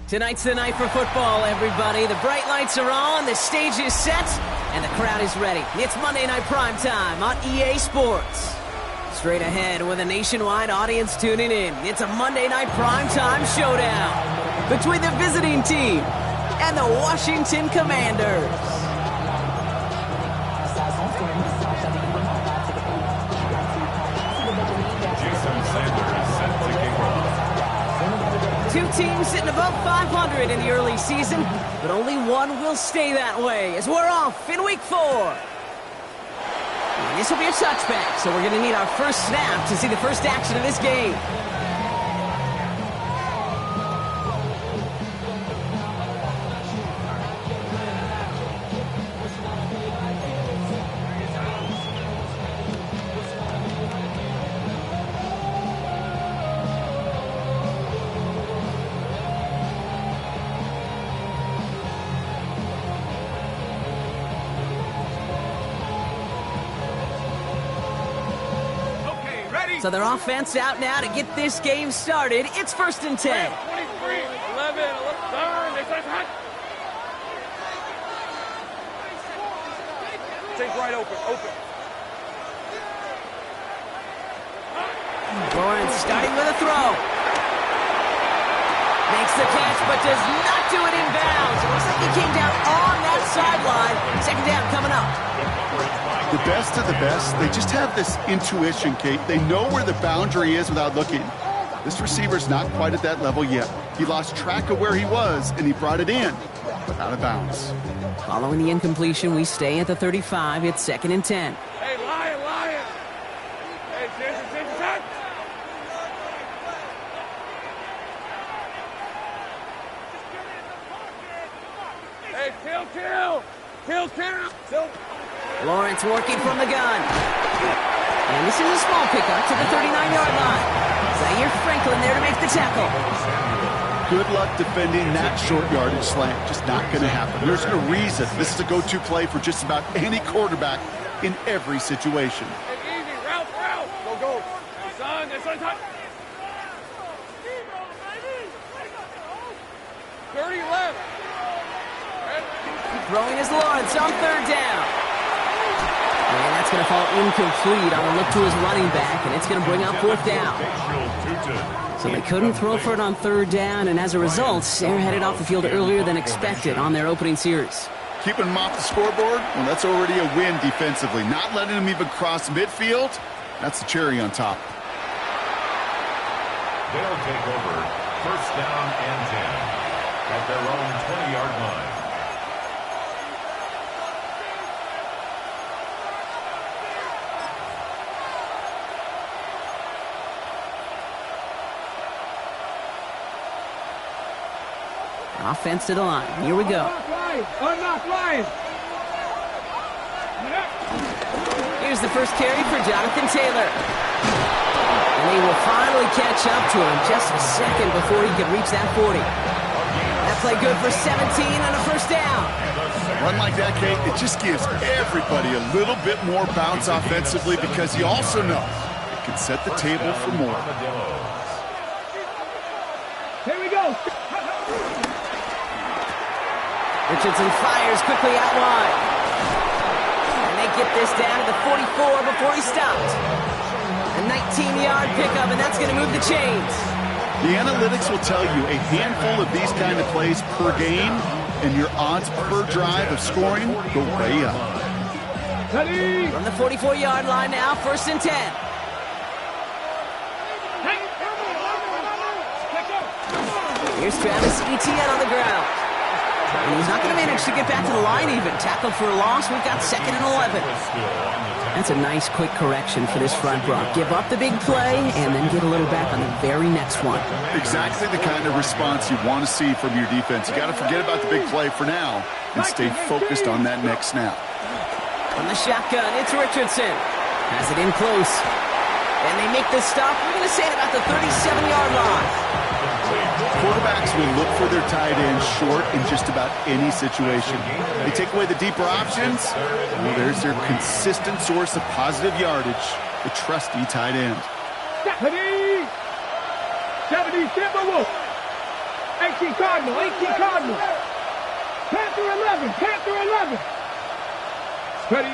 Tonight's the night for football, everybody. The bright lights are on, the stage is set, and the crowd is ready. It's Monday Night Primetime on EA Sports. Straight ahead with a nationwide audience tuning in, it's a Monday Night Primetime showdown between the visiting team and the Washington Commanders. Two teams sitting above 500 in the early season, but only one will stay that way as we're off in week 4. And this will be a touchback, so we're going to need our first snap to see the first action of this game. So their offense out now to get this game started. It's 1st and 10. 23, 11, turn, take right open. Lawrence starting with a throw. Makes the catch, but does not do it in bounds. It looks like he came down on that sideline. Second down coming up. The best of the best, they just have this intuition, Kate. They know where the boundary is without looking. This receiver's not quite at that level yet. He lost track of where he was, and he brought it in, but out of bounds. Following the incompletion, we stay at the 35. It's 2nd and 10. Hey, Lion! Hey, Jason, touch! Hey, kill! Lawrence working from the gun. And this is a small pickup to the 39-yard line. Zaire Franklin there to make the tackle. Good luck defending that short yardage slant. Just not going to happen. There's a reason this is a go-to play for just about any quarterback in every situation. Hey, easy, route. Go. Son, touch. 30 left. Throwing his Lawrence on 3rd down. And that's going to fall incomplete on a look to his running back, and it's going to bring up 4th down. So they couldn't throw for it on 3rd down, and as a result, they're headed off the field earlier than expected on their opening series. Keeping them off the scoreboard, well, that's already a win defensively. Not letting them even cross midfield, that's the cherry on top. They'll take over 1st down and 10 at their own 20-yard line. Offense to the line. Here we go. Unlock line. Here's the first carry for Jonathan Taylor. And he will finally catch up to him just a second before he could reach that 40. That play good for 17 and a 1st down. Run like that, Kate, it just gives everybody a little bit more bounce offensively because you also know it can set the table for more. Here we go. Richardson fires quickly out wide. And they get this down to the 44 before he stopped. A 19-yard pickup, and that's going to move the chains. The analytics will tell you a handful of these kind of plays per game, and your odds per drive of scoring go way up. From the 44-yard line now, 1st and 10. Here's Travis Etienne on the ground. And he's not going to manage to get back to the line even. Tackled for a loss. We've got 2nd and 11. That's a nice quick correction for this front row. Give up the big play and then get a little back on the very next one. Exactly the kind of response you want to see from your defense. You got to forget about the big play for now and stay focused on that next snap. From the shotgun, it's Richardson. Has it in close. And they make the stop. We're going to say it about the 37-yard line. Quarterbacks will look for their tight end short in just about any situation. They take away the deeper options. Well, there's their consistent source of positive yardage, the trusty tight end. 70, 18 Cardinal, 18 Cardinal. Panther 11, Panther 11. Steady.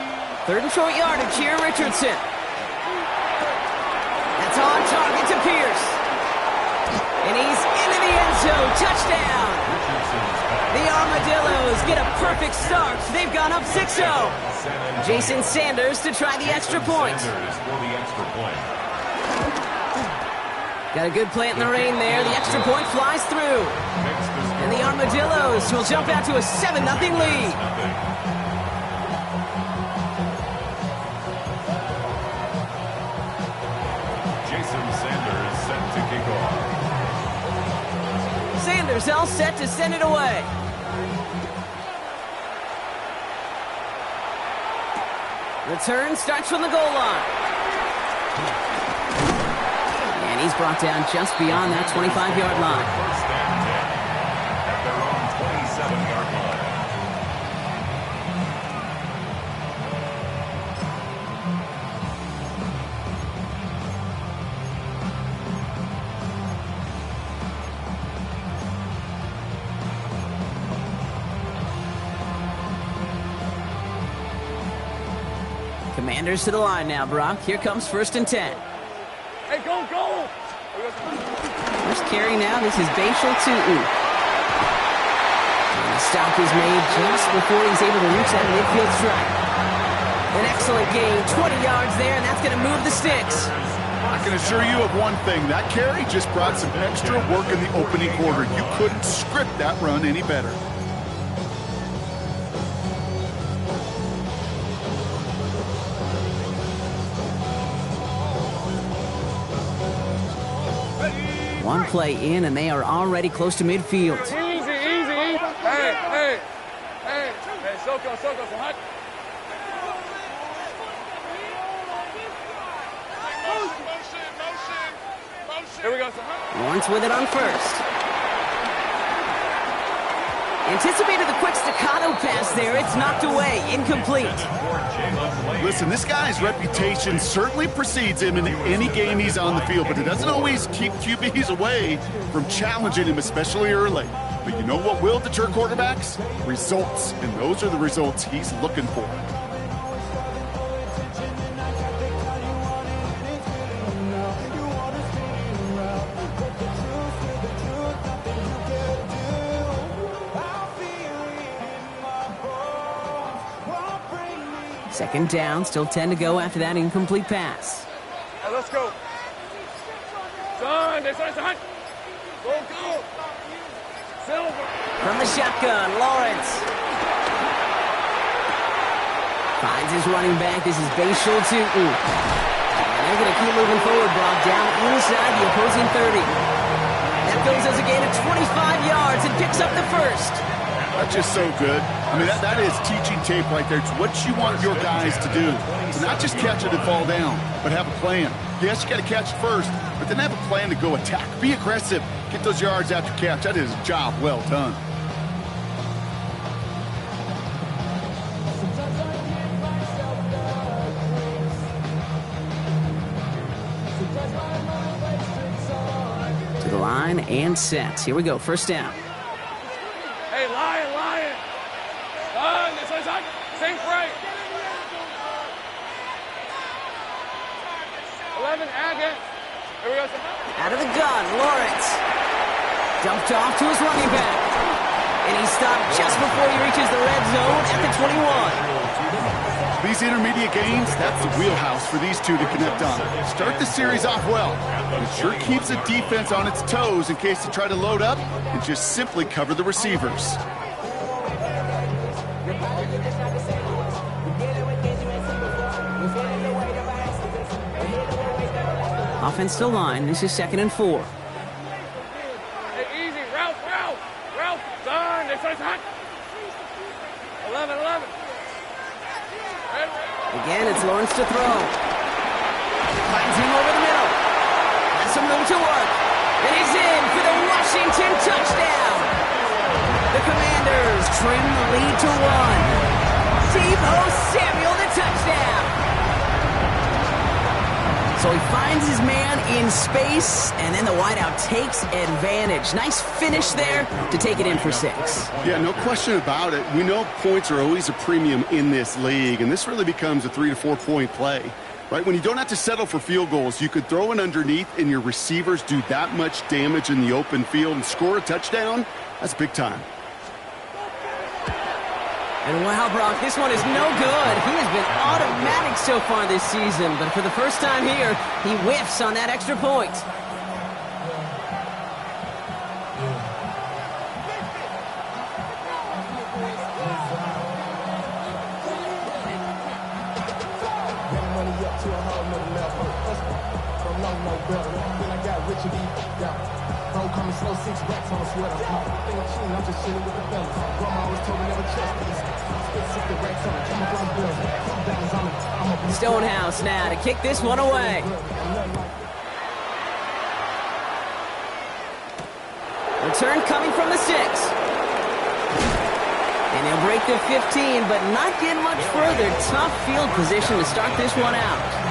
Third and short yardage here, Richardson. That's on target to Pierce. And he's into the end zone. Touchdown. The Armadillos get a perfect start. They've gone up 6-0. Jason Sanders to try the extra point. Got a good plant in the rain there. The extra point flies through. And the Armadillos will jump out to a 7-0 lead. Jason Sanders set to kick off. Sanders all set to send it away. Return starts from the goal line. And he's brought down just beyond that 25-yard line. First and 10 at their own 27-yard line. Commanders to the line now, Brock. Here comes 1st and 10. Hey, go, go. First carry now. This is Bashal Tutu. And the stop is made just before he's able to reach that midfield strike. An excellent gain. 20 yards there, and that's going to move the sticks. I can assure you of one thing. That carry just brought some extra work in the opening quarter. You couldn't script that run any better. One play in, and they are already close to midfield. Easy, easy. Hey, Soko, so hot. Here we go, so hot. Lawrence with it on first. Anticipated the quick staccato pass there. It's knocked away. Incomplete. Listen, this guy's reputation certainly precedes him in any game he's on the field, but it doesn't always keep QBs away from challenging him, especially early. But you know what will deter quarterbacks? Results, and those are the results he's looking for. Second down, still 10 to go after that incomplete pass. Now let's go. Son, hot. Go. Silver. From the shotgun, Lawrence. Finds his running back. This is Bashal Tutu. And they're going to keep moving forward, Brock, down inside the opposing 30. That goes as a gain of 25 yards and picks up the first. That's just so good. I mean, that is teaching tape right there. It's what you want your guys to do. To not just catch it and fall down, but have a plan. Yes, you got to catch first, but then have a plan to go attack. Be aggressive. Get those yards after catch. That is a job well done. To the line and set. Here we go. First down. Hey, Lion. This one's hot. Same right. 11, Agate. Here we go. Out of the gun, Lawrence. Dumped off to his running back. And he stopped just before he reaches the red zone at the 21. These intermediate games, that's the wheelhouse for these two to connect on. Start the series off well. It sure keeps the defense on its toes in case they try to load up and just simply cover the receivers. Offense to line. This is 2nd and 4. Hey, easy. Ralph. Son, this one's hot. 11. Again, it's Lawrence to throw. Finds him over the middle. Has some room to work. And he's in for the Washington touchdown. The Commanders trim the lead to 1. Deebo Samuel, the touchdown. So he finds his man in space, and then the wideout takes advantage. Nice finish there to take it in for 6. Yeah, no question about it. We know points are always a premium in this league, and this really becomes a 3 to 4 point play. Right, when you don't have to settle for field goals, you could throw it underneath and your receivers do that much damage in the open field and score a touchdown. That's big time. And wow, Brock, this one is no good. He has been automatic so far this season, but for the first time here, he whiffs on that extra point. Slow 6 racks on a sweater. Think I'm cheating, I'm just chilling with the fellas. Grandma always told me never trust these. Spit 60 racks on a camouflage bills. $2 on it. Stonehouse now to kick this one away. Return coming from the 6. And he'll break the 15, but not get much further. Tough field position to start this one out.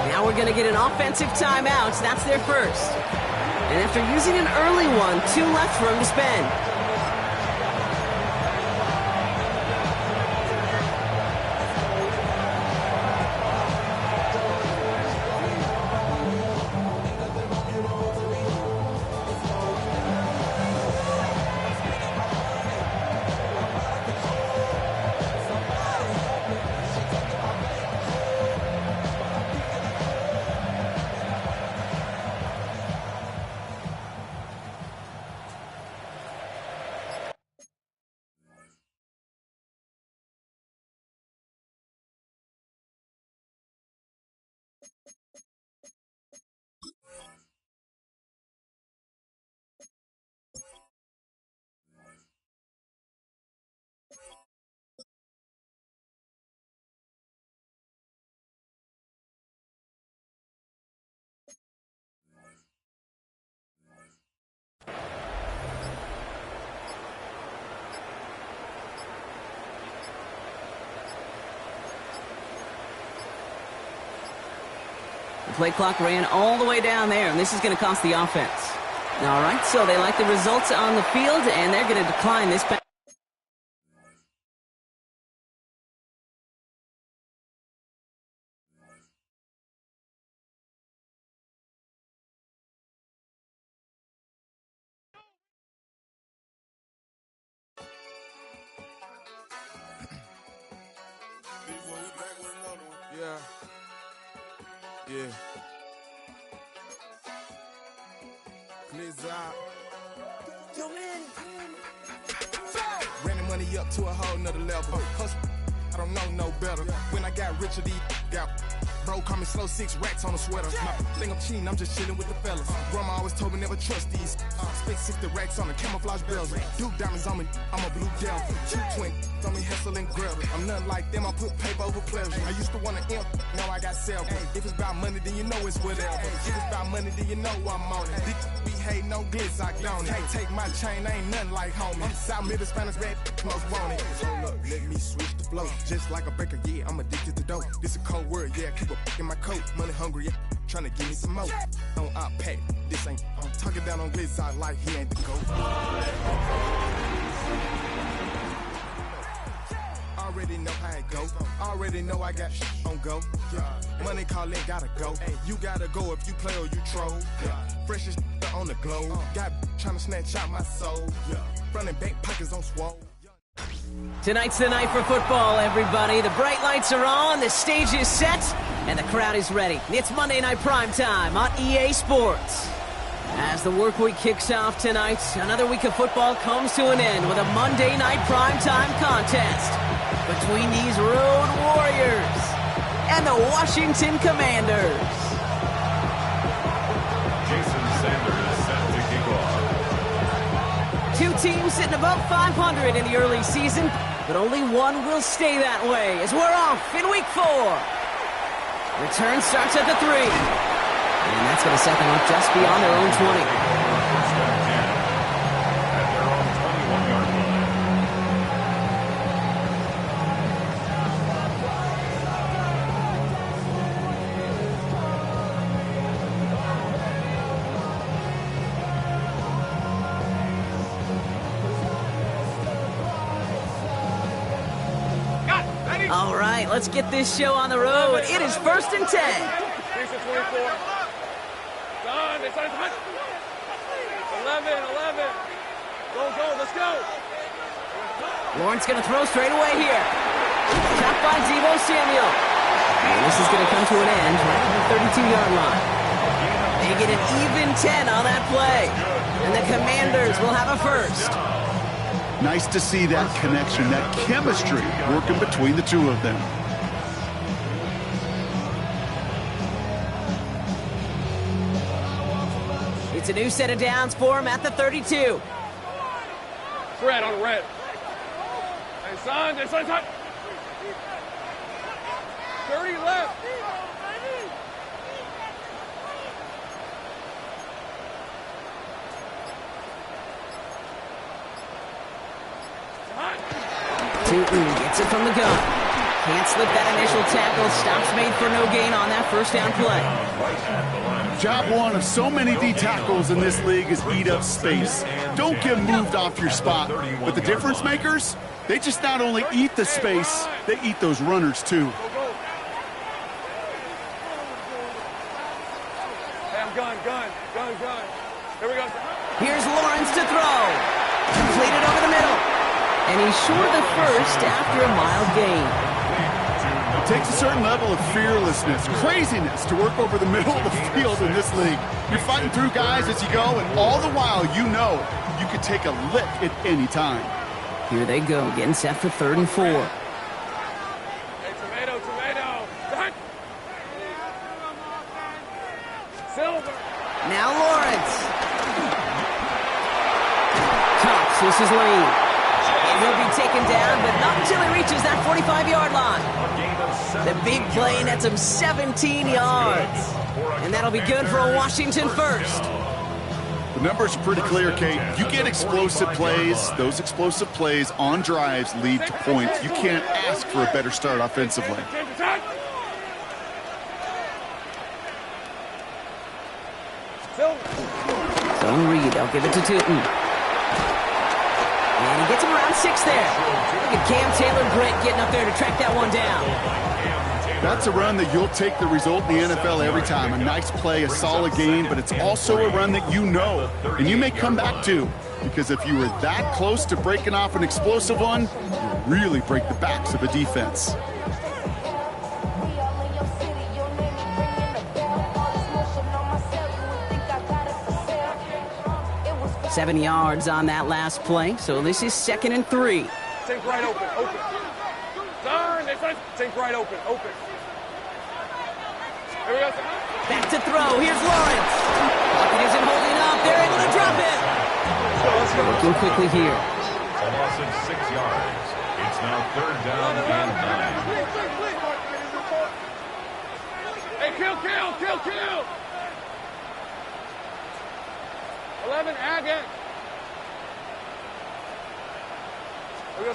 Now we're going to get an offensive timeout. That's their first. And after using an early one, 2 left for him to spend. The play clock ran all the way down there, and this is going to cost the offense. All right, so they like the results on the field, and they're going to decline this pass. Yeah. Clears out. Ran the money up to a whole nother level. Hustle, I don't know no better. When I got rich, these got bro, call me slow 6 racks on a sweater. Think I'm cheating, I'm just chilling with the fellas. Grandma always told me never trust these. Spit 60 racks on the camouflage bells. Duke diamonds on me, I'm a blue devil. 2 twin on me, hustle and grub. I'm nothing like them, I put paper over pleasure. I used to want to imp, now I got self. If it's about money, then you know it's whatever. If it's about money, then you know I'm on it. Be hate no glitz, I don't it. Take my chain, ain't nothing like homie. South Middle Spanish red, most want it. So look, let me switch the flow. Just like a breaker, yeah, I'm addicted to dope. This a cold word, yeah, keep a in my coat. Money hungry, yeah, tryna give me some more. On I pack, this ain't, I'm talking down on glitz, I like he ain't the GOAT. Already know how it go. Already know I got on go. Money calling, gotta go. You gotta go if you play or you troll. Freshest on the globe. Got tryna snatch out my soul. Front and back pockets on swole. Tonight's the night for football, everybody. The bright lights are on, the stage is set, and the crowd is ready. It's Monday Night Primetime on EA Sports. As the work week kicks off tonight, another week of football comes to an end with a Monday Night Primetime contest between these Road Warriors and the Washington Commanders. Jason Sanders set to kick off. Two teams sitting above 500 in the early season, but only one will stay that way as we're off in week 4. Return starts at the 3. And that's going to set them up just beyond their own 20. First and 10 at their own 21-yard line. All right, let's get this show on the road. It is 1st and 10. 24. Son, it's on. 11. Go, let's go. Lawrence going to throw straight away here. Trapped by Deebo Samuel. And this is going to come to an end right at the 32-yard line. They get an even 10 on that play. And the Commanders will have a first. Nice to see that connection, that chemistry working between the two of them. It's a new set of downs for him at the 32. Red on red. Hey, son. 30 left. Tootin gets it from the gun. Can't slip that initial tackle. Stops made for no gain on that first down play. Job one of so many D tackles in this league is eat up space. Don't get moved off your spot. But the difference makers, they just not only eat the space, they eat those runners too. Hey, I'm gun. Here we go. Here's Lawrence to throw. Completed over the middle. And he's short of the first after a mild gain. It takes a certain level of fearlessness, craziness to work over the middle of the field in this league. You're fighting through guys as you go, and all the while you know you could take a lick at any time. Here they go, getting set for 3rd and 4. Hey, tomato. Silver. Now Lawrence. Tops this is lane. And he'll be taken down, but not until he reaches that 45-yard line. The big play nets him 17 yards. And that'll be good for a Washington first. The numbers are pretty clear, Kate. You get explosive plays. Those explosive plays on drives lead to points. You can't ask for a better start offensively. Zone read. They'll give it to Tootin. And he gets him around 6 there. Look at Cam Taylor-Britt getting up there to track that one down. That's a run that you'll take the result in the NFL every time. A nice play, a solid game, but it's also a run that you know, and you may come back to. Because if you were that close to breaking off an explosive one, you really break the backs of a defense. Seven yards on that last play, so this is 2nd and 3. Think right open. Think right open. Here we go. Back to throw. Here's Lawrence. Pocket isn't holding up. They're able to drop it. Working quickly here. A loss of 6 yards. It's now 3rd down and 9. Hey, kill. 11, again. No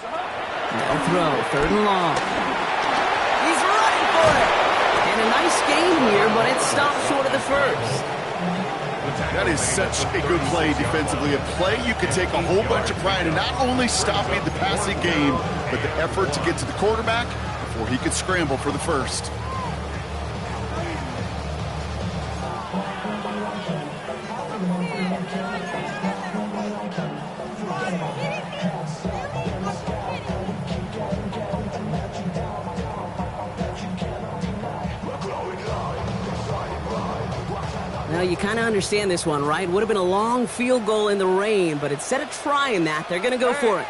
throw. 3rd and long. He's running for it. And a nice gain here, but it stopped short of the first. That is such a good play defensively. A play you could take a whole bunch of pride in not only stopping the passing game, but the effort to get to the quarterback before he could scramble for the first. Well, you kind of understand this one, right? Would have been a long field goal in the rain, but instead of trying that, they're going to go for it.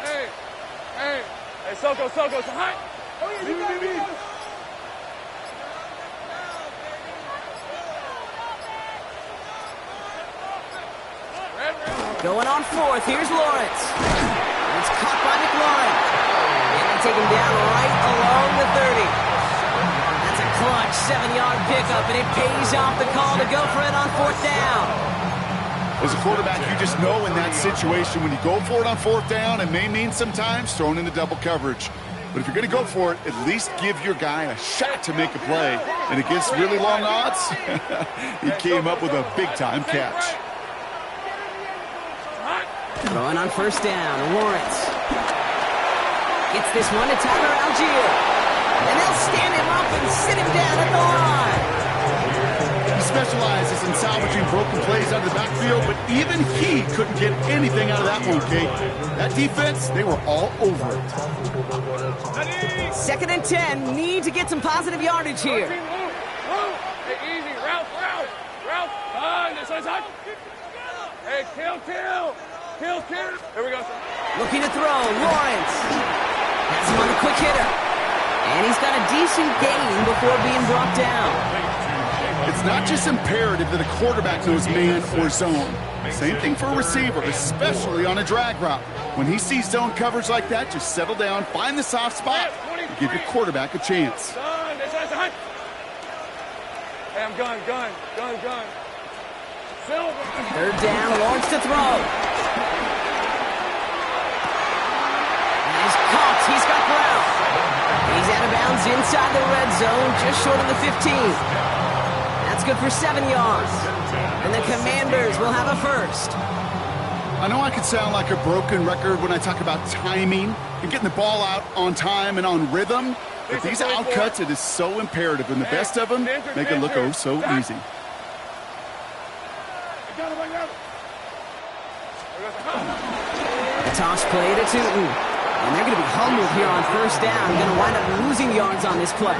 Hey, Soko, hi. Going on 4th, here's Lawrence. It's caught by McLaurin. And they take him down right along the 30. That's a clutch 7-yard pickup, and it pays off the call to go for it on 4th down. As a quarterback, you just know in that situation when you go for it on 4th down, it may mean sometimes throwing into double coverage. But if you're going to go for it, at least give your guy a shot to make a play. And against really long odds, he came up with a big-time catch. Throwing on 1st down, Lawrence. Gets this one to Tyler Algier. And they'll stand him up and sit him down at the line. He specializes in salvaging broken plays out of the backfield, but even he couldn't get anything out of that one, Kate. That defense, they were all over it. 2nd and 10, need to get some positive yardage here. Hey, easy, Ralph. This is hot. Hey, kill. Here we go, sir. Looking to throw, Lawrence. Has him on the quick hitter. And he's got a decent gain before being brought down. It's not just imperative that a quarterback knows man or zone. Same thing for a receiver, especially on a drag route. When he sees zone coverage like that, just settle down, find the soft spot, and give your quarterback a chance. Hey, I'm gun. Silver. 3rd down, Lawrence to throw. He's caught. He's got ground. He's out of bounds inside the red zone, just short of the 15. That's good for 7 yards. And the Commanders will have a first. I know I could sound like a broken record when I talk about timing and getting the ball out on time and on rhythm, but these outcuts, it is so imperative, and the best of them make it look oh so easy. A toss play to Tootin. And they're going to be humbled here on 1st down. Going to wind up losing yards on this play.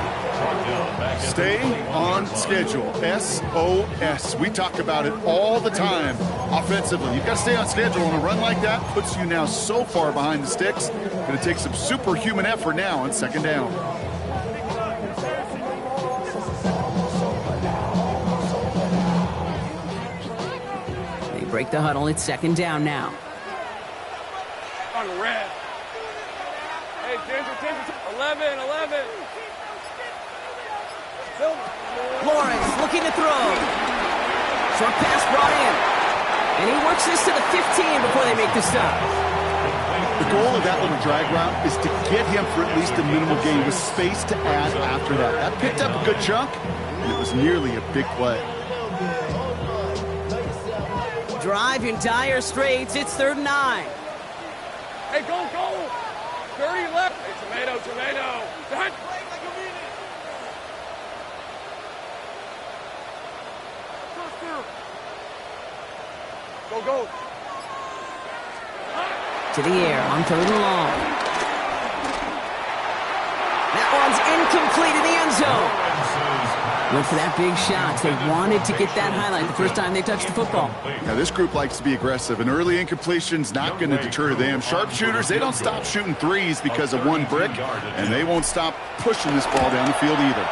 Stay on schedule. SOS. We talk about it all the time offensively. You've got to stay on schedule, and a run like that puts you now so far behind the sticks. Going to take some superhuman effort now on 2nd down. They break the huddle. It's 2nd down now. On the red. Hey, Ginger. 11. Lawrence looking to throw. Short pass brought in. And he works this to the 15 before they make the stop. The goal of that little drag route is to get him for at least a minimal gain with space to add after that. That picked up a good chunk, and it was nearly a big play. Drive in dire straits. It's 3rd and 9. Hey, go. 30 left. Hey, tomato. Done. Go. To the air on 3rd and long. That one's incomplete in the end zone. Went for that big shot. They wanted to get that highlight the first time they touched the football. Now, this group likes to be aggressive, and early incompletion's not going to deter them. Sharpshooters, they don't stop shooting threes because of one brick, and they won't stop pushing this ball down the field either.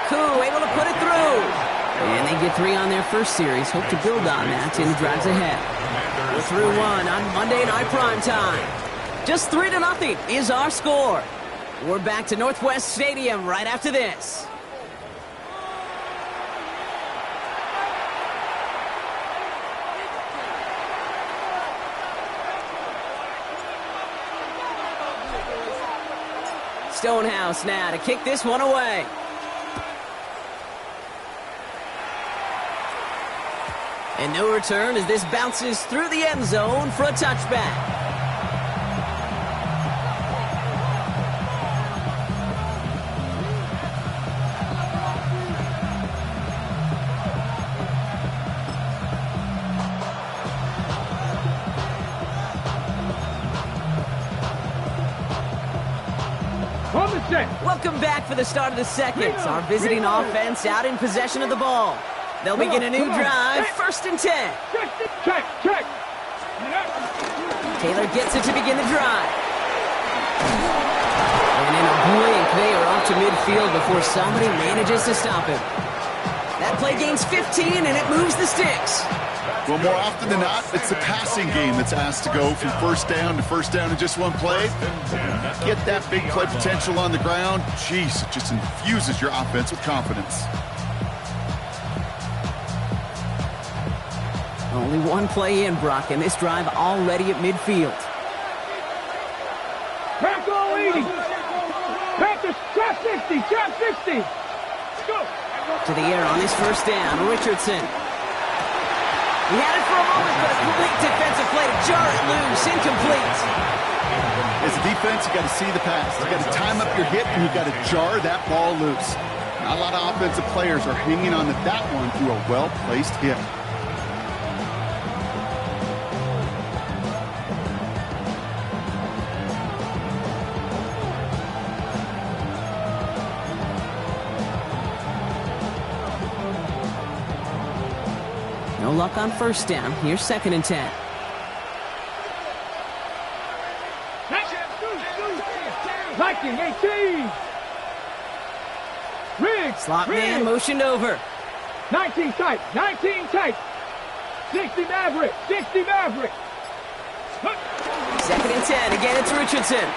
Koo able to put it through. And they get 3 on their first series. Hope to build on that in the drives ahead. We're through 1 on Monday Night Primetime. Just 3-0 is our score. We're back to Northwest Stadium right after this. Stonehouse now to kick this one away. And no return as this bounces through the end zone for a touchback. Welcome back for the start of the second. Our visiting offense out in possession of the ball. They'll begin a new drive, 1st and 10. Check. Taylor gets it to begin the drive. And in a blink, they are off to midfield before somebody manages to stop him. That play gains 15, and it moves the sticks. Well, more often than not, it's the passing game that's asked to go from 1st down to 1st down in just one play. Get that big play potential on the ground. Jeez, it just infuses your offense with confidence. Only one play in, Brock, and this drive already at midfield. Back all 80. Panthers, trap 60. Let's go. To the air on his 1st down, Richardson. He had it for a moment, but a complete defensive play to jar it loose, incomplete. As a defense, you got to see the pass. You got to time up your hit, and you got to jar that ball loose. Not a lot of offensive players are hanging on to that one through a well-placed hit. No luck on first down. Here's 2nd and 10. Viking 18. Riggs. Slot man motioned over. 19 tight. 19 tight. 60 Maverick. 60 Maverick. 2nd and 10. Again, it's Richardson.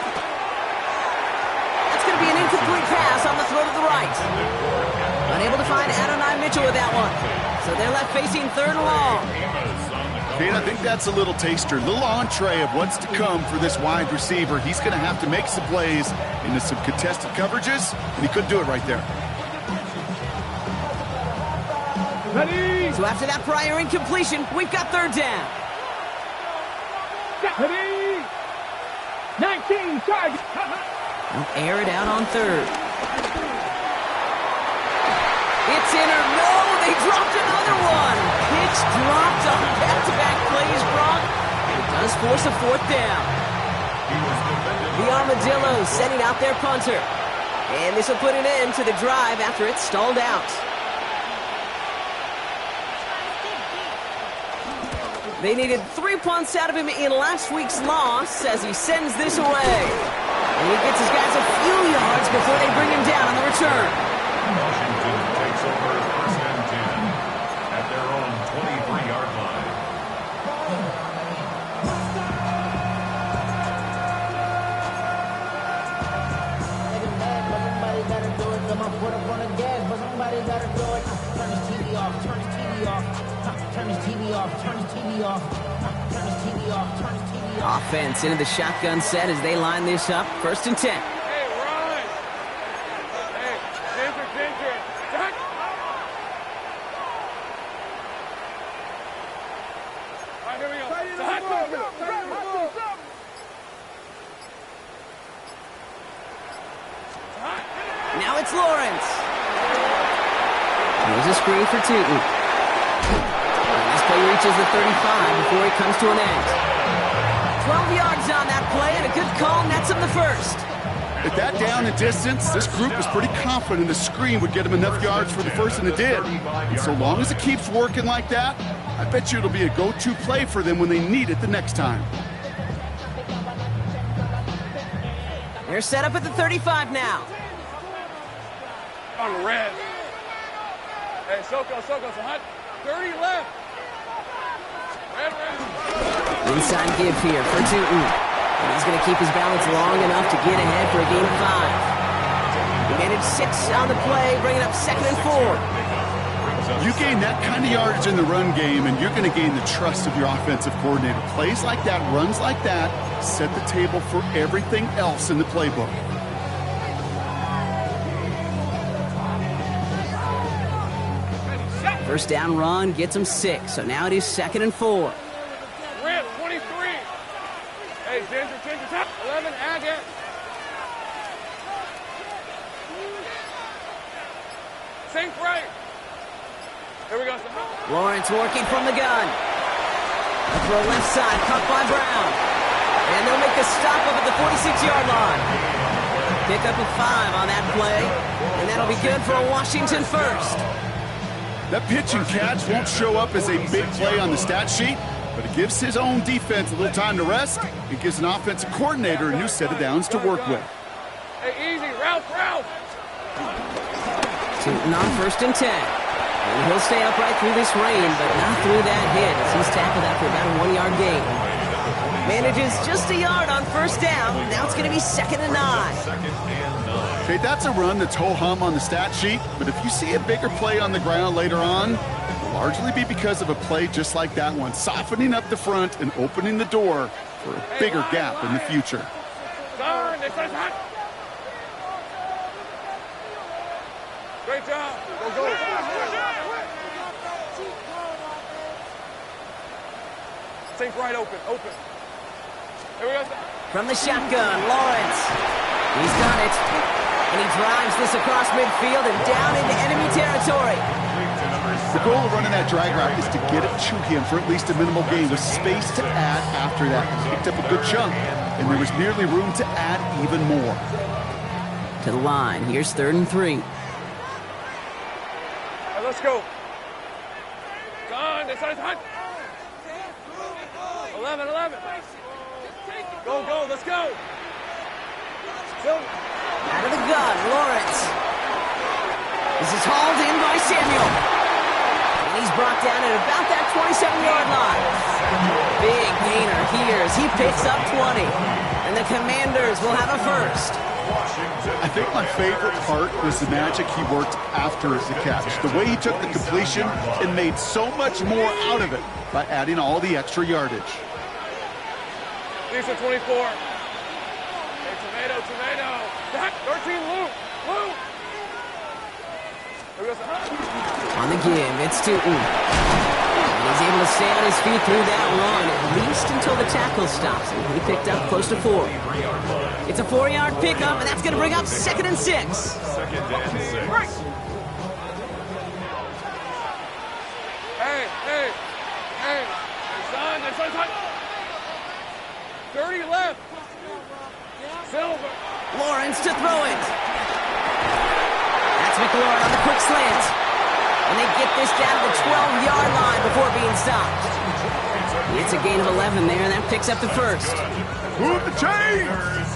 That's going to be an incomplete pass on the throw to the right. Unable to find Adonai Mitchell with that one. So they're left facing 3rd and long. Kate, I think that's a little taster, a little entree of what's to come for this wide receiver. He's going to have to make some plays into some contested coverages, and he couldn't do it right there. Ready. So after that prior incompletion, we've got 3rd down. Ready. 19 target. They'll air it out on 3rd. It's in or no, they dropped another one. Pitch dropped on back-to-back plays, Brock. It does force a 4th down. The Armadillos sending out their punter. And this will put an end to the drive after it's stalled out. They needed 3 punts out of him in last week's loss as he sends this away. And he gets his guys a few yards before they bring him down on the return. Washington takes over 1st and 10 at their own 23-yard line. Somebody gotta do it. Come on, put up on the gas, but somebody gotta do it. Turn his TV off. Turn his TV off. Turn his TV off. Turn his TV off. Turn his TV off. Turn his TV off. Offense into the shotgun set as they line this up. 1st and 10. Hey, Ron. Hey, Ginger. Jack. All right, here we go. Now it's Lawrence. Here's a screen for Tootin. This play reaches the 35 before it comes to an end. 12 yards on that play, and a good call nets him the 1st. At that down and distance, this group was pretty confident the screen would get him enough yards for the 1st, and it did. And so long as it keeps working like that, I bet you it'll be a go-to play for them when they need it the next time. They're set up at the 35 now. On red. Hey, Soko, so hot. 30 left. Red. Inside give here for Tootin. And he's going to keep his balance long enough to get ahead for a gain of 5. He managed 6 on the play, bringing up 2nd and 4. You gain that kind of yardage in the run game, and you're going to gain the trust of your offensive coordinator. Plays like that, runs like that, set the table for everything else in the playbook. First down run gets him 6, so now it is 2nd and 4. Red, 23. Hey, Ginger, top 11, Agate. Sink right. Here we go. Lawrence working from the gun. A throw left side, caught by Brown. And they'll make the stop up at the 46-yard line. Pick up a 5 on that play, and that'll be good for a Washington 1st. That pitch and catch won't show up as a big play on the stat sheet, but it gives his own defense a little time to rest. It gives an offensive coordinator a new set of downs to work with. Hey, easy, Ralph. Tootin on 1st and 10. And he'll stay upright through this rain, but not through that hit as he's tackled after about a 1-yard gain. Manages just a yard on 1st down. Now it's going to be 2nd and 9. Okay, that's a run that's ho-hum on the stat sheet, but if you see a bigger play on the ground later on, it'll largely be because of a play just like that one, softening up the front and opening the door for a bigger gap in the future. Great job. Go. Sink right open. Here we go. From the shotgun, Lawrence. He's done it. And he drives this across midfield and down into enemy territory. The goal of running that drag route is to get it to him for at least a minimal gain with space to add after that. He picked up a good chunk, and there was nearly room to add even more. To the line. Here's 3rd and 3. All right, let's go. Gone. This side's hot. 11. Go. Let's go. Out of the gun, Lawrence. This is hauled in by Samuel. And he's brought down at about that 27-yard line. Big gainer here as he picks up 20. And the Commanders will have a first. I think my favorite part was the magic he worked after the catch. The way he took the completion and made so much more out of it by adding all the extra yardage. These are 24. Hey, tomato. 13, Lou. On the give, it's Tootin. And he's able to stay on his feet through that run, at least until the tackle stops him. He picked up close to 4. It's a 4-yard pickup, and that's going to bring up 2nd and 6. 2nd and 6. Hey. Son. 30 left. Silver. Lawrence to throw it. That's McLaurin on the quick slant. And they get this down to the 12-yard line before being stopped. It's a gain of 11 there, and that picks up the first. Move the chains!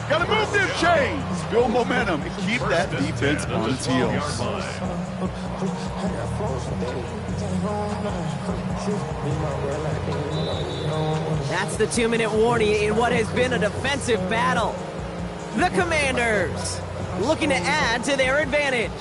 Gotta move them chains! Build momentum and keep that defense on its heels. That's the 2-minute warning in what has been a defensive battle. The Commanders looking to add to their advantage.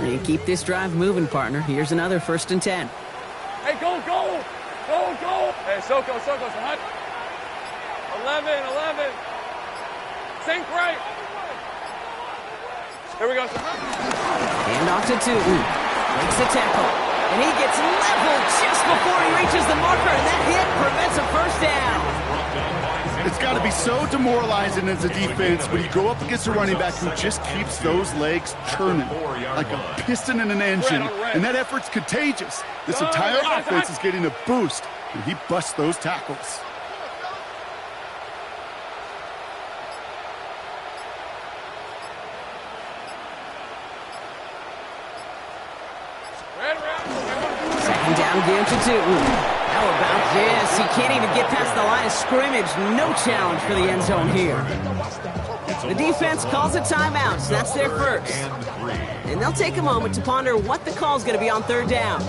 You keep this drive moving, partner. Here's another 1st and 10. Hey, go. Hey, Soko, hot. 11. Sink right. Here we go. Hand off to Tootin. Makes the tackle. And he gets leveled just before he reaches the marker, and that hit prevents a first down. It's got to be so demoralizing as a defense when you go up against a running back who just keeps those legs turning like a piston in an engine, and that effort's contagious. This entire offense is getting a boost, and he busts those tackles. Second down again to Tootin. How about this? He can't even get past the line of scrimmage. No challenge for the end zone here. The defense calls a timeout, so that's their first. And they'll take a moment to ponder what the call is going to be on 3rd down.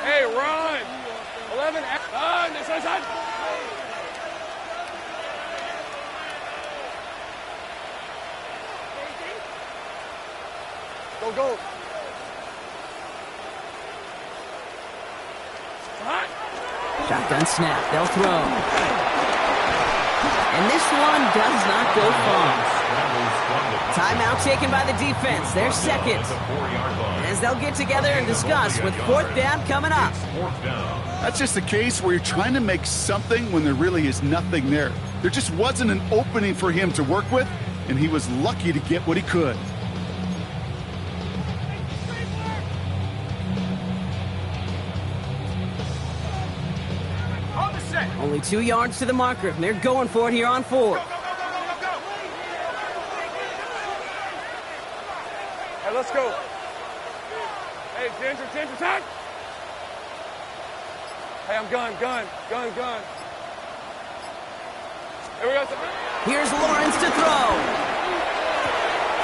Hey, run. 11. This one's hot. Go. Shotgun snap. They'll throw. And this one does not go far. Timeout taken by the defense. Their second. As they'll get together and discuss with 4th down coming up. That's just a case where you're trying to make something when there really is nothing there. There just wasn't an opening for him to work with, and he was lucky to get what he could. Only 2 yards to the marker, and they're going for it here on 4th. Hey, let's go. Hey, Ginger, time. Hey, I'm gun. Here we go. Here's Lawrence to throw.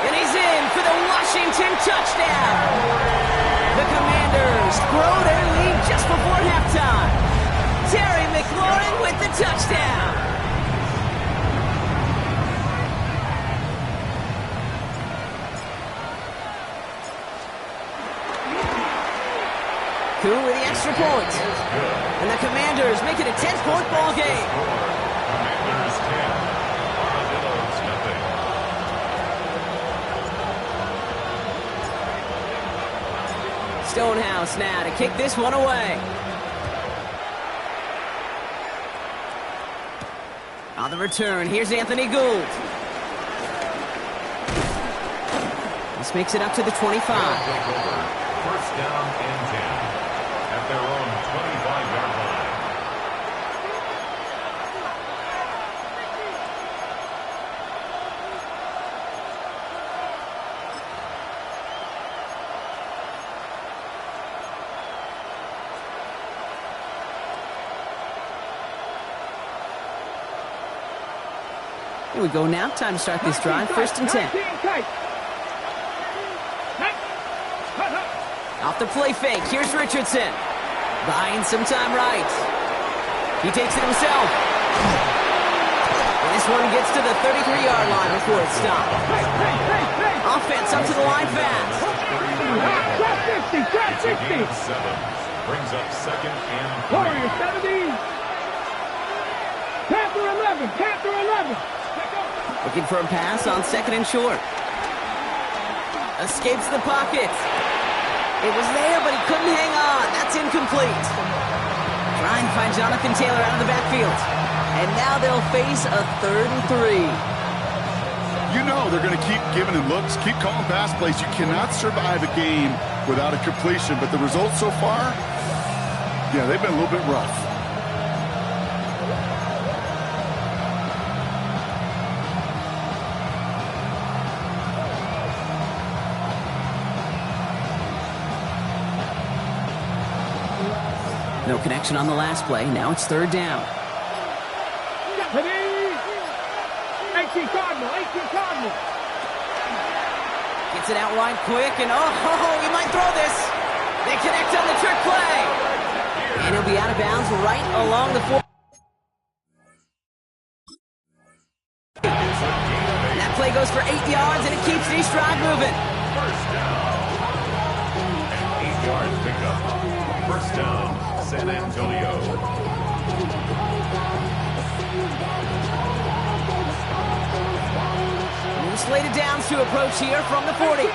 And he's in for the Washington touchdown. The Commanders grow their lead just before halftime. Terry McLaurin with the touchdown. coup with the extra point. And the Commanders make it a 10-point ball game. Commanders 10, Armadillos nothing. Stonehouse now to kick this one away. On the return, here's Anthony Gould. This makes it up to the 25. First down and 10 at their own 25-yard line. Here we go now. Time to start this drive. First and 10. Off the play fake. Here's Richardson. Buying some time right. He takes it himself. And this one gets to the 33-yard line before it stops. Offense up to the line fast. It's a gain of 7. Brings up second and 3. Warrior 70. Panther 11. Panther 11. Looking for a pass on second and short. Escapes the pocket. It was there, but he couldn't hang on. That's incomplete. Trying to find Jonathan Taylor out of the backfield. And now they'll face a 3rd and 3. You know they're going to keep giving him looks, keep calling pass plays. You cannot survive a game without a completion. But the results so far, yeah, they've been a little bit rough. No connection on the last play. Now it's 3rd down. 18 Cardinal. 18 Cardinal. Gets it out wide quick, and he might throw this. They connect on the trick play. And he'll be out of bounds right along the 4. And that play goes for 8 yards, and it keeps the stride moving. First down. An 8-yard pickup. First down, San Antonio. New slated downs to approach here from the 40. 2.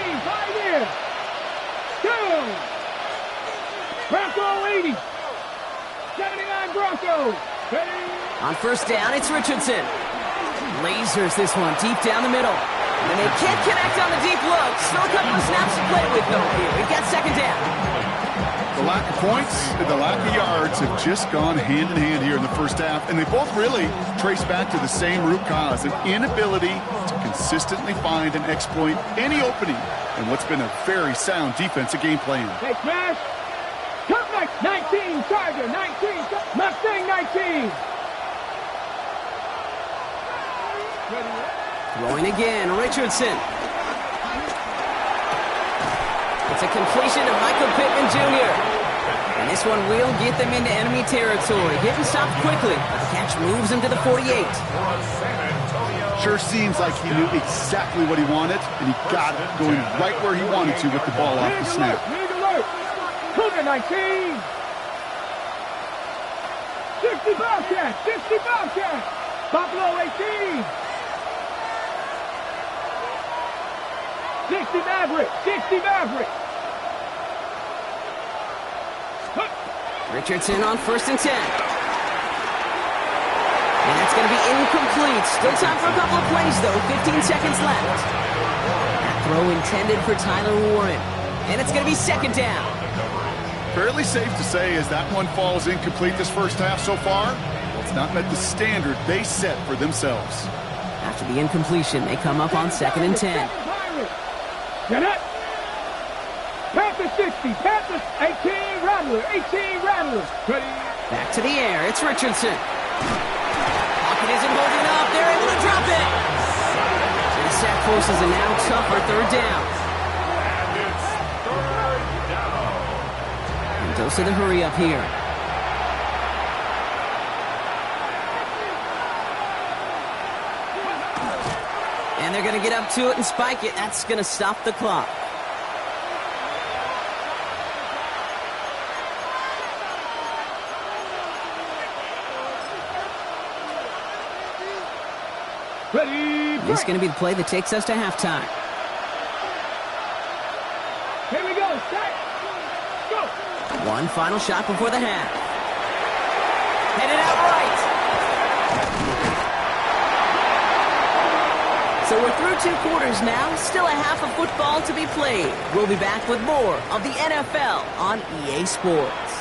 Bronco 80. 79 Bronco. On first down, it's Richardson. Lasers this one deep down the middle. And they can't connect on the deep look. Still a couple of snaps to play with, though, here. We've got second down. The lack of points and the lack of yards have just gone hand in hand here in the first half, and they both really trace back to the same root cause, an inability to consistently find and exploit any opening in what's been a very sound defensive game plan. Hey, smash. Come back. 19, Tiger. 19. Mustang 19. Throwing again, Richardson. It's a completion to Michael Pittman Jr. And this one will get them into enemy territory. Getting stopped quickly. The catch moves him to the 48. Sure seems like he knew exactly what he wanted, and he got it going right where he wanted to with the ball off the snap. Big alert. Cougar 19. 60 Bobcat. 60 Bobcat. Buffalo 18. 60 Maverick. 60 Maverick. Richardson on first and 10. And that's going to be incomplete. Still time for a couple of plays, though. 15 seconds left. That throw intended for Tyler Warren. And it's going to be second down. Fairly safe to say as that one falls incomplete this first half so far, it's not met the standard they set for themselves. After the incompletion, they come up on second and 10. Get it. Panther 60. Panther 18 Rattler. 18 Rattler. Ready. Back to the air. It's Richardson. Pocket isn't holding up. They're able to drop it. And the sack forces a now tougher 3rd down. And it's 3rd down. And dose of the hurry up here. And they're going to get up to it and spike it. That's going to stop the clock. Ready, This is going to be the play that takes us to halftime. Here we go. Set. Go. One final shot before the half. Headed out right. So we're through 2 quarters now. Still a half of football to be played. We'll be back with more of the NFL on EA Sports.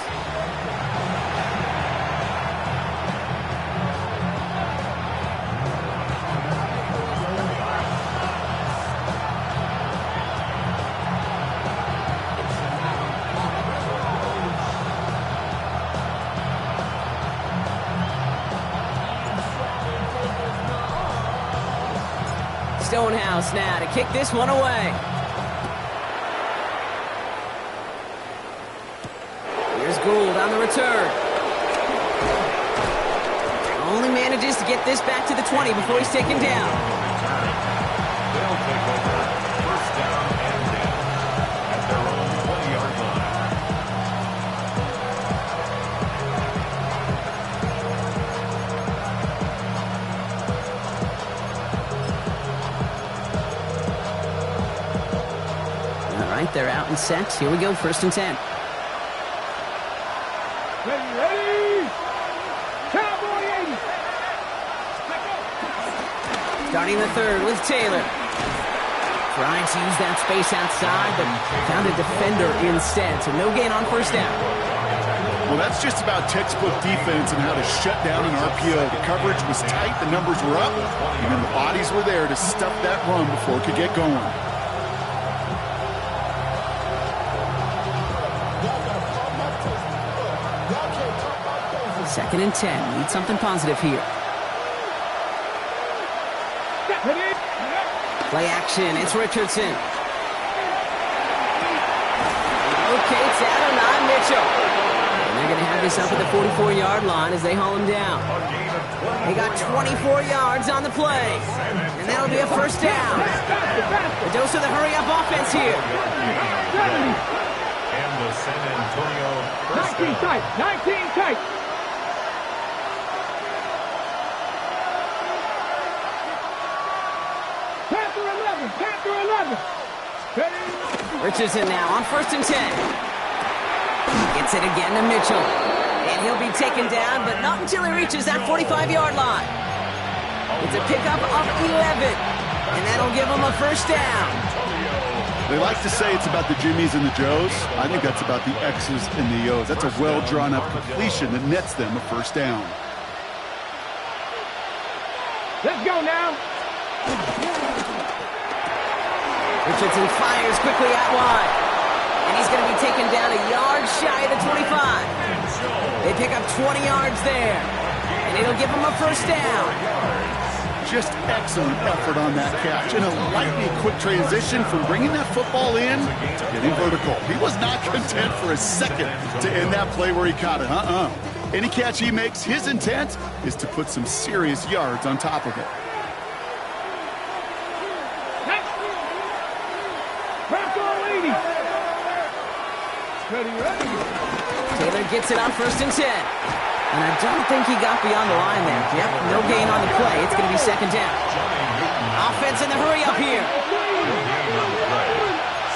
Stonehouse now to kick this one away. Here's Gould on the return. Only manages to get this back to the 20 before he's taken down. They'll take over. First down and 10 at their own 20-yard line. They're out and set. Here we go, 1st and 10. Ready. Cowboy 80. Starting the 3rd with Taylor. Trying to use that space outside, but found a defender instead, so no gain on 1st down. Well, that's just about textbook defense and how to shut down an RPO. The coverage was tight, the numbers were up, and then the bodies were there to stuff that run before it could get going. 2nd and 10. Need something positive here. Play action. It's Richardson. Locates Adonai Mitchell. And they're going to have this up at the 44-yard line as they haul him down. They got 24 yards on the play. And that'll be a 1st down. The dose of the hurry-up offense here. And the San Antonio 19 tight. 19 tight. Panther 11. Ready. Richardson now on 1st and 10. Gets it again to Mitchell. And he'll be taken down, but not until he reaches that 45-yard line. It's a pickup of 11. And that'll give him a 1st down. They like to say it's about the Jimmies and the Joes. I think that's about the X's and the O's. That's a well-drawn-up completion that nets them a 1st down. Let's go now. Richardson fires quickly out wide. And he's going to be taken down a yard shy of the 25. They pick up 20 yards there. And it'll give him a 1st down. Just excellent effort on that catch. And a lightning quick transition from bringing that football in to getting vertical. He was not content for a second to end that play where he caught it. Any catch he makes, his intent is to put some serious yards on top of it. Ready. Taylor gets it on 1st and 10. And I don't think he got beyond the line there. Yep, no gain on the play. It's going to be 2nd down. Offense in the hurry up here.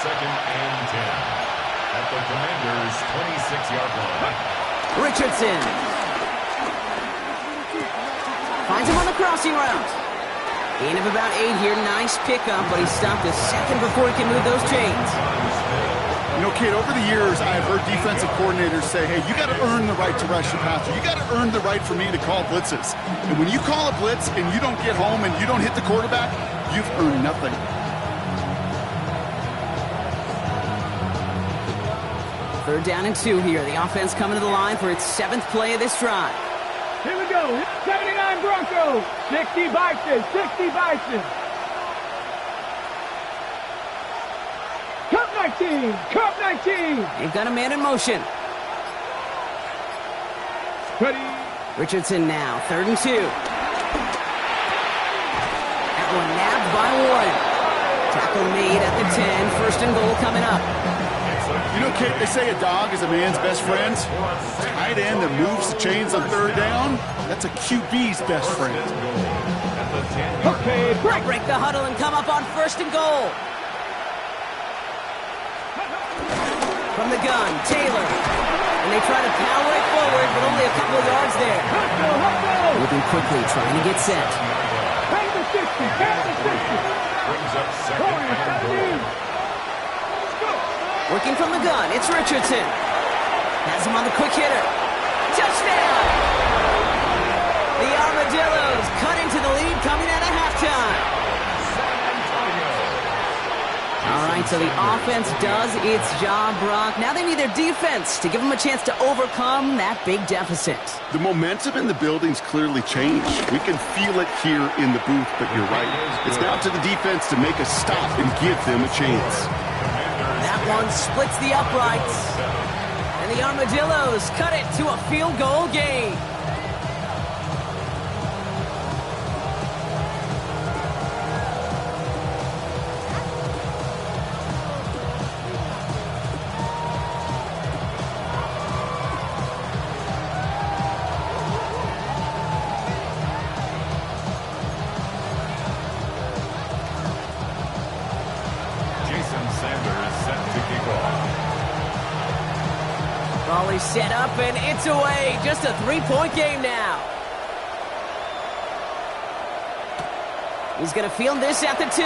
2nd and 10 at the Commanders' 26-yard line. Richardson finds him on the crossing route. Gain of about 8 here. Nice pickup, but he stopped a second before he can move those chains. You know, kid, over the years, I have heard defensive coordinators say, hey, you got to earn the right to rush the passer. You got to earn the right for me to call blitzes. And when you call a blitz and you don't get home and you don't hit the quarterback, you've earned nothing. 3rd down and 2 here. The offense coming to the line for its 7th play of this drive. Here we go. 79 Broncos. 60 Bison. 60 Bison. Cup 19. Cup 19. They've got a man in motion. Ready. Richardson now. 3rd and 2. That one nabbed by Warren. Tackle made at the 10. 1st and goal coming up. You know, Kate, they say a dog is a man's best friend. Tight end that moves the chains on 3rd down, that's a QB's best friend. the 10-yard Okay, line. break. Break the huddle and come up on 1st and goal. From the gun, Taylor. And they try to power it forward, but only a couple of yards there. Moving quickly, trying to get set. Take the 60, take the 60. Brings up second and goal. Working from the gun, it's Richardson. Has him on the quick hitter. Touchdown! The Armadillos cut into the lead coming out of halftime. All right, so the offense does its job, Brock. Now they need their defense to give them a chance to overcome that big deficit. The momentum in the building's clearly changed. We can feel it here in the booth, but you're right. It's down to the defense to make a stop and give them a chance. That one splits the uprights. And the Armadillos cut it to a field goal game. Ball is set up and it's away. Just a 3-point game now. He's going to field this at the 2.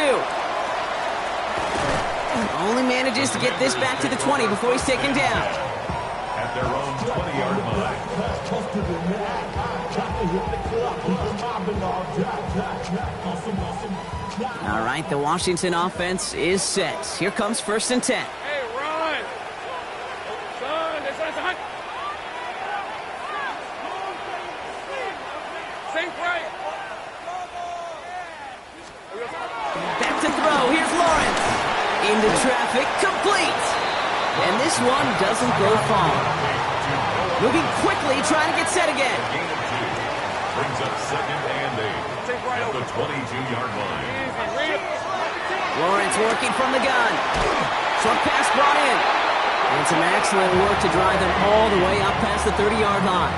Only manages to get this back to the 20 before he's taken down. At their own 20-yard line. All right, the Washington offense is set. Here comes 1st and 10. Back to throw. Here's Lawrence. Into traffic. Complete. And this one doesn't go far. Moving quickly, trying to get set again. Brings up 2nd and 8 at the 22-yard line. Lawrence working from the gun. Short pass brought in. And some excellent work to drive them all the way up past the 30-yard line.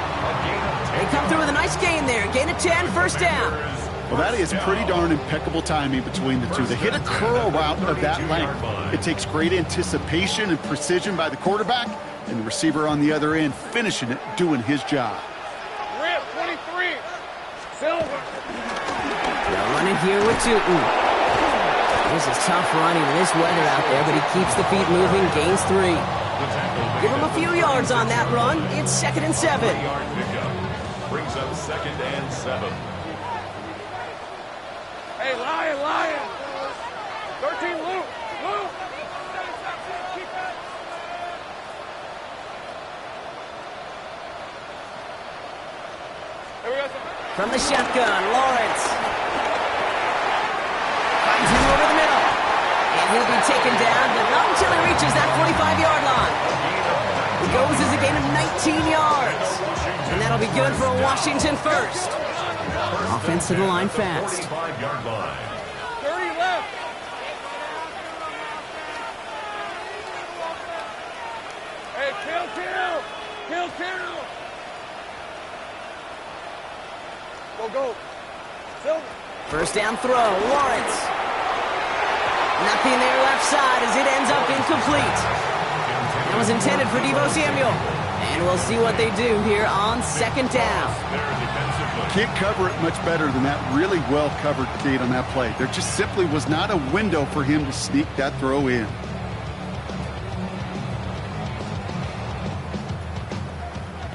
They come through with a nice gain there. Gain of 10, 1st down. Well, that is pretty darn impeccable timing between the two. They hit a curl route of that length. It takes great anticipation and precision by the quarterback, and the receiver on the other end finishing it, doing his job. Rip, 23. Silver. They're running here with Tootin. This is tough running in this weather out there, but he keeps the feet moving, gains 3. Give him a few yards on that run. It's 2nd and 7. Brings up 2nd and 7. Hey, Lion. 13, Luke. From the shotgun, Lawrence. Finds him over the middle. And he'll be taken down, but not until he reaches that 45-yard line. He goes as a gain of 19 yards. And that'll be good for a Washington first. Offense to the line fast. 45-yard line. 30 left. Hey, kill. Go. Silver. 1st down throw, Lawrence. Nothing there left side as it ends up incomplete. That was intended for Deebo Samuel. And we'll see what they do here on 2nd down. Can't cover it much better than that really well-covered gate on that play. There just simply was not a window for him to sneak that throw in.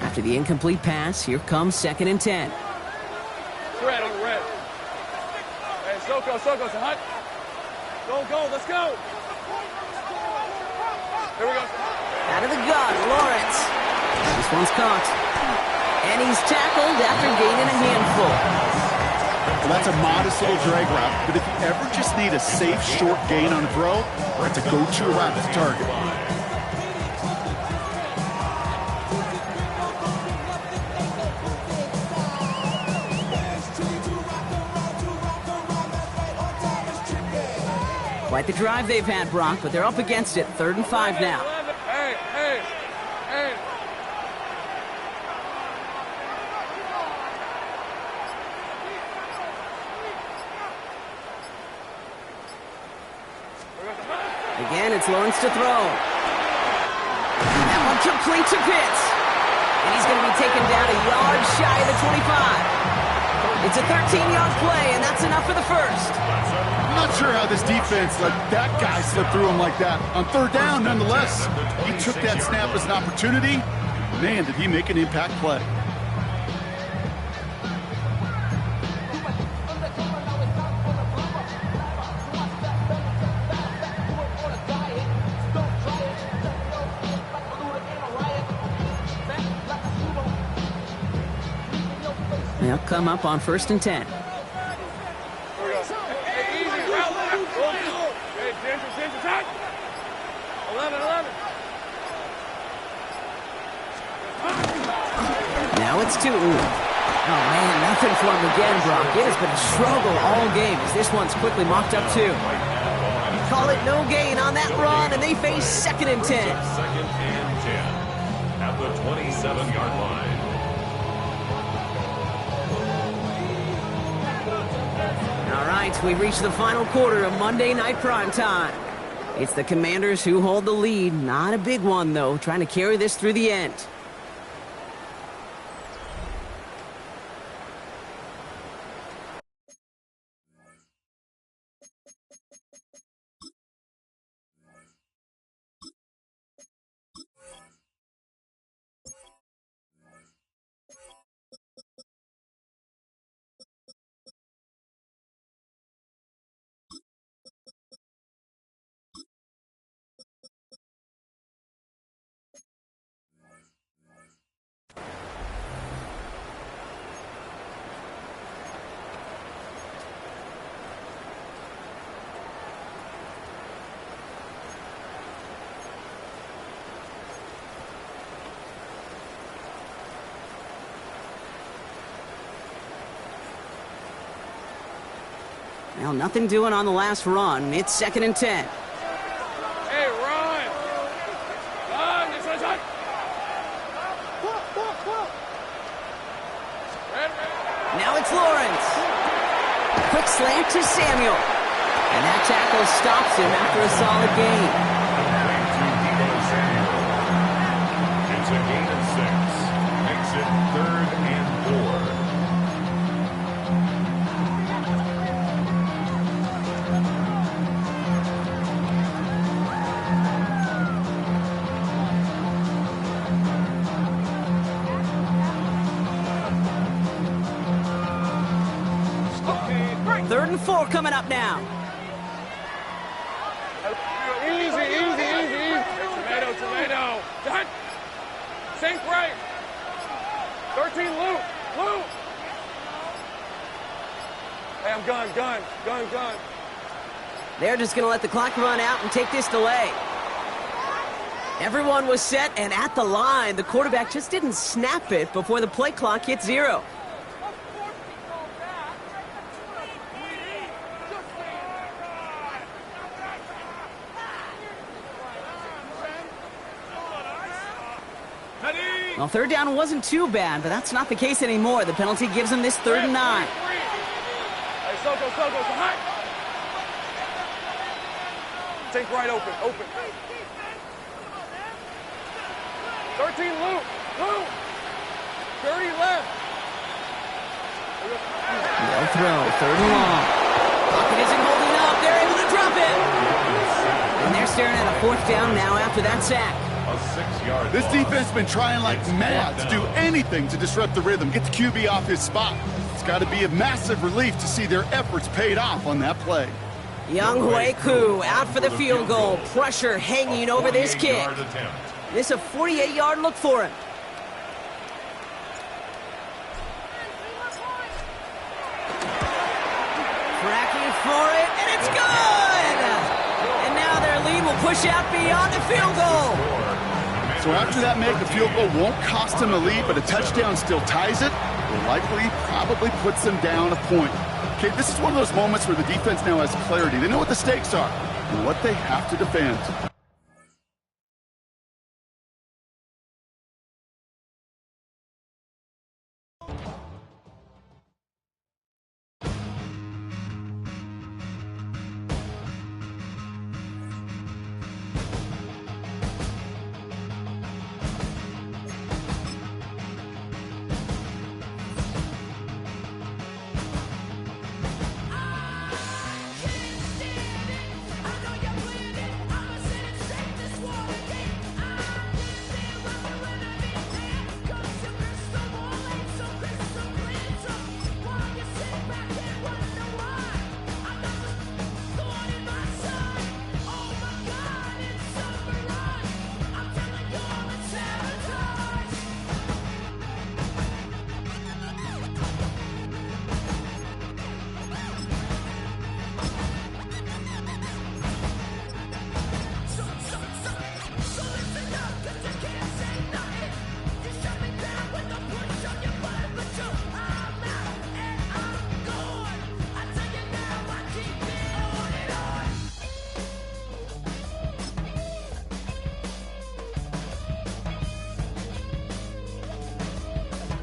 After the incomplete pass, here comes 2nd and 10. Red on the red. Hey, Soko, hot. Go, let's go. Here we go. Out of the gun, Lawrence. This one's caught. And he's tackled after gaining a handful. Well, that's a modest little drag route, but if you ever just need a safe, short gain on a throw, that's a go-to route to target. Quite the drive they've had, Brock, but they're up against it. 3rd and 5 now. Hey. Again, it's Lawrence to throw. That one complete to Pitts. And he's going to be taken down a yard shy of the 25. It's a 13-yard play, and that's enough for the first. I'm not sure how this defense let that guy slip through him like that. On third down, nonetheless, he took that snap as an opportunity. Man, did he make an impact play. They'll come up on 1st and 10. Now it's Tootin. Oh, man, nothing for him again, Brock. It has been a struggle all game as this one's quickly mocked up, too. Call it no gain on that run, and they face 2nd and 10. 2nd and 10 at the 27-yard line. All right, we reach the final quarter of Monday Night Primetime. It's the Commanders who hold the lead. Not a big one, though, trying to carry this through the end. Well, nothing doing on the last run. It's 2nd and 10. Hey, run! Run! This one's hot! Now it's Lawrence. Quick slant to Samuel. And that tackle stops him after a solid gain. It's a gain of 6. Makes it 3rd and 4. Third and 4 coming up now. Easy, easy, easy, easy. Tomato. Done. Sink right. 13, loop. Hey, I'm gun. They're just going to let the clock run out and take this delay. Everyone was set and at the line. The quarterback just didn't snap it before the play clock hit 0. Well, third down wasn't too bad, but that's not the case anymore. The penalty gives him this 3rd and 9. Hey, Soko, hot. Sink right, open. 13, loop. 30 left. No throw, 3rd and long. Pocket isn't holding up. They're able to drop it. And they're staring at a 4th down now after that sack. This defense has been trying like mad to do anything to disrupt the rhythm, get the QB off his spot. It's got to be a massive relief to see their efforts paid off on that play. Younghoe Koo out for the field goal. Pressure hanging over this kick. This is a 48-yard look for him. Tracking for it, and it's good! And now their lead will push out beyond the field goal. So after that make, a field goal won't cost them a lead, but a touchdown still ties it. Will likely, probably puts them down a point. Okay, this is one of those moments where the defense now has clarity. They know what the stakes are and what they have to defend.